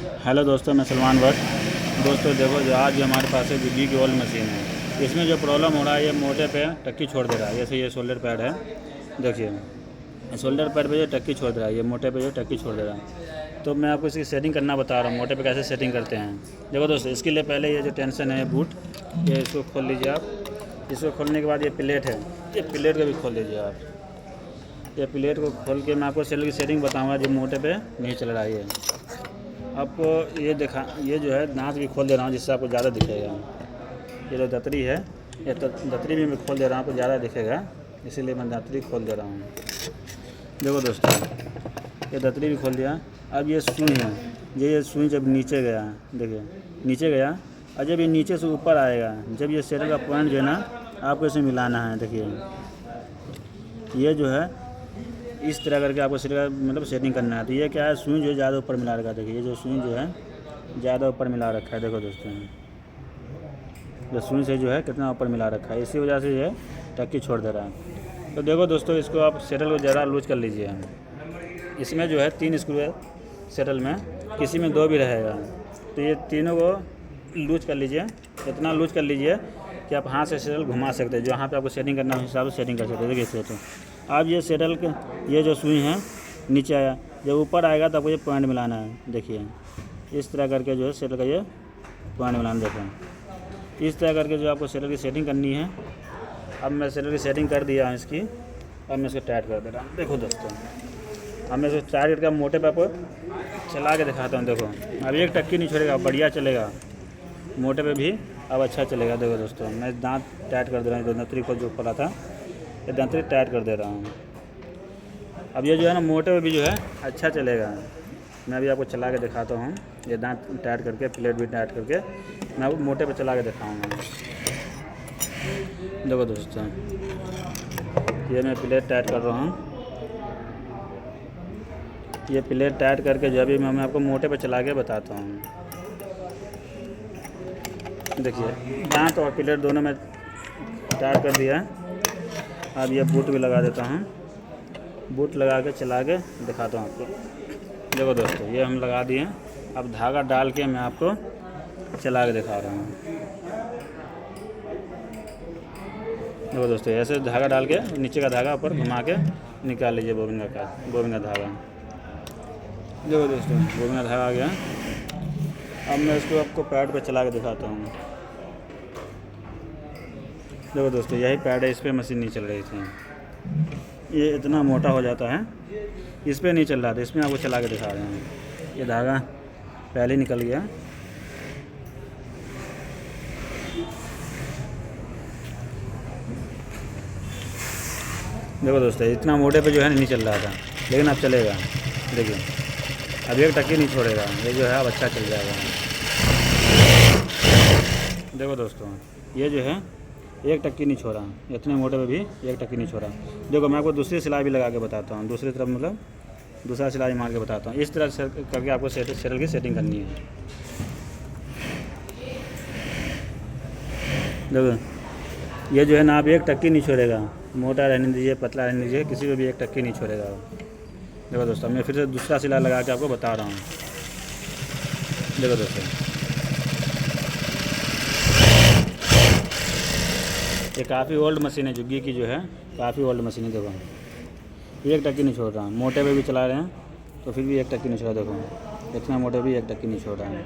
Hello दोस्तों, मैं सलमान भट्ट। दोस्तों देखो, जो आज जो हमारे पास है जुग्गी की ओल्ड मशीन है, इसमें जो प्रॉब्लम हो रहा है ये मोटे पे टक्की छोड़ दे रहा है। जैसे ये शोल्डर पैड है, देखिए शोल्डर पैड पे जो टक्की छोड़ दे रहा है, ये मोटे पे जो टक्की छोड़ दे रहा है। तो मैं आपको इसकी सेटिंग करना बता रहा हूँ, मोटे पे कैसे सेटिंग करते हैं। देखो दोस्तों, इसके लिए पहले ये जो टेंशन है बूट, ये इसको खोल लीजिए आप। इसको खोलने के बाद ये प्लेट है, ये प्लेट को भी खोल लीजिए आप। ये प्लेट को खोल के मैं आपको सेल की सेटिंग बताऊँगा जो मोटे पे नहीं चल रहा है। आपको ये जो है दांत भी खोल दे रहा हूँ जिससे आपको ज़्यादा दिखेगा। ये जो दतरी है, ये दतरी भी मैं खोल दे रहा हूँ, आपको ज़्यादा दिखेगा, इसीलिए मैं दतरी खोल दे रहा हूँ। देखो दोस्तों, ये दतरी भी खोल दिया। अब ये सुई है, ये सुई जब नीचे गया, देखिए नीचे गया, और जब ये नीचे से ऊपर आएगा, जब ये सेटर का पॉइंट जो है ना आपको इसे मिलाना है। देखिए ये जो है इस तरह करके आपको सेट का मतलब सेटिंग करना है। तो ये क्या है, सुई जो है ज़्यादा ऊपर मिला रखा है। देखिए ये जो सुई जो है ज़्यादा ऊपर मिला रखा है। देखो दोस्तों, जो सुई से जो है कितना ऊपर मिला रखा है, इसी वजह से ये टक्की छोड़ दे रहा है। तो देखो दोस्तों, इसको आप सेटल को ज़रा लूज कर लीजिए। इसमें जो है 3 स्क्रू है सेटल में, किसी में 2 भी रहेगा। तो ये तीनों को लूज कर लीजिए, इतना लूज कर लीजिए कि आप हाथ से सेटल घुमा सकते हैं। जो यहाँ पे आपको सेटिंग करना है उस हिसाब से सेटिंग कर सकते हैं। देखिए तो अब ये सेटल के ये जो सुई है नीचे आया, जब ऊपर आएगा तो आपको ये पॉइंट मिलाना है। देखिए इस तरह करके जो है सेटल का ये पॉइंट मिलाना। देखो इस तरह करके जो आपको सेटल की सेटिंग करनी है। अब मैं सेटल की सेटिंग कर दिया हूँ इसकी। अब मैं इसको टाइट कर दे रहा हूँ। देखो दोस्तों, अब मैं इसको टाइट करके मोटे पे आपको चला के दिखाता हूँ। देखो अब एक टक्की नहीं छोड़ेगा, बढ़िया चलेगा, मोटे पे भी अब अच्छा चलेगा। देखो दोस्तों, मैं दांत टाइट कर दे रहा हूँ। दंतरी को जो खोला था ये दंतरी टाइट कर दे रहा हूँ। अब ये जो है ना मोटे पे भी जो है अच्छा चलेगा। मैं अभी आपको चला के दिखाता हूँ। ये दांत टाइट करके, प्लेट भी टाइट करके मैं आपको मोटे पे चला के दिखाऊँगा। देखो दोस्तों, ये मैं प्लेट टाइट कर रहा हूँ। ये प्लेट टाइट करके जो अभी मैं आपको मोटे पे चला के बताता हूँ। देखिए दांत और प्लेट दोनों में टाइट कर दिया है। अब ये बूट भी लगा देता हूँ। बूट लगा के चला के दिखाता हूँ आपको। देखो दोस्तों, ये हम लगा दिए। अब धागा डाल के मैं आपको चला के दिखा रहा हूँ। देखो दोस्तों, ऐसे धागा डाल के नीचे का धागा ऊपर घुमा के निकाल लीजिए बोबिन का धागा। देखो दोस्तों, बोबिन का धागा आ गया। अब मैं इसको आपको पैड पे चला के दिखाता हूँ। देखो दोस्तों, यही पैड है, इस पर मशीन नहीं चल रही थी। ये इतना मोटा हो जाता है, इस पर नहीं चल रहा था, इसमें आपको चला के दिखा रहे हैं। ये धागा पहले ही निकल गया। देखो दोस्तों, इतना मोटे पे जो है नहीं चल रहा था, लेकिन अब चलेगा। देखिए अब एक टक्की नहीं छोड़ेगा, ये जो है अब अच्छा चल जाएगा। देखो दोस्तों, ये जो है एक टक्की नहीं छोड़ा, इतने मोटे पे भी एक टक्की नहीं छोड़ा। देखो मैं आपको दूसरी सिलाई भी लगा के बताता हूँ, दूसरी तरफ मतलब दूसरा सिलाई मार के बताता हूँ। इस तरह से करके आपको सेटल की सेटिंग करनी है। देखो ये जो है ना, आप एक टक्की नहीं छोड़ेगा, मोटा रहने दीजिए, पतला रहने दीजिए, किसी को भी एक टक्की नहीं छोड़ेगा। देखो दोस्तों, मैं फिर से दूसरा सिलाई लगा के आपको बता रहा हूँ। देखो दोस्तों, ये काफ़ी ओल्ड मशीन है, जुग्गी की जो है काफ़ी ओल्ड मशीन है। देखो एक टक्की नहीं छोड़ रहा, मोटे पे भी चला रहे हैं तो फिर भी एक टक्की नहीं छोड़ा। देखो इतना मोटे भी एक टक्की नहीं छोड़ रहा है।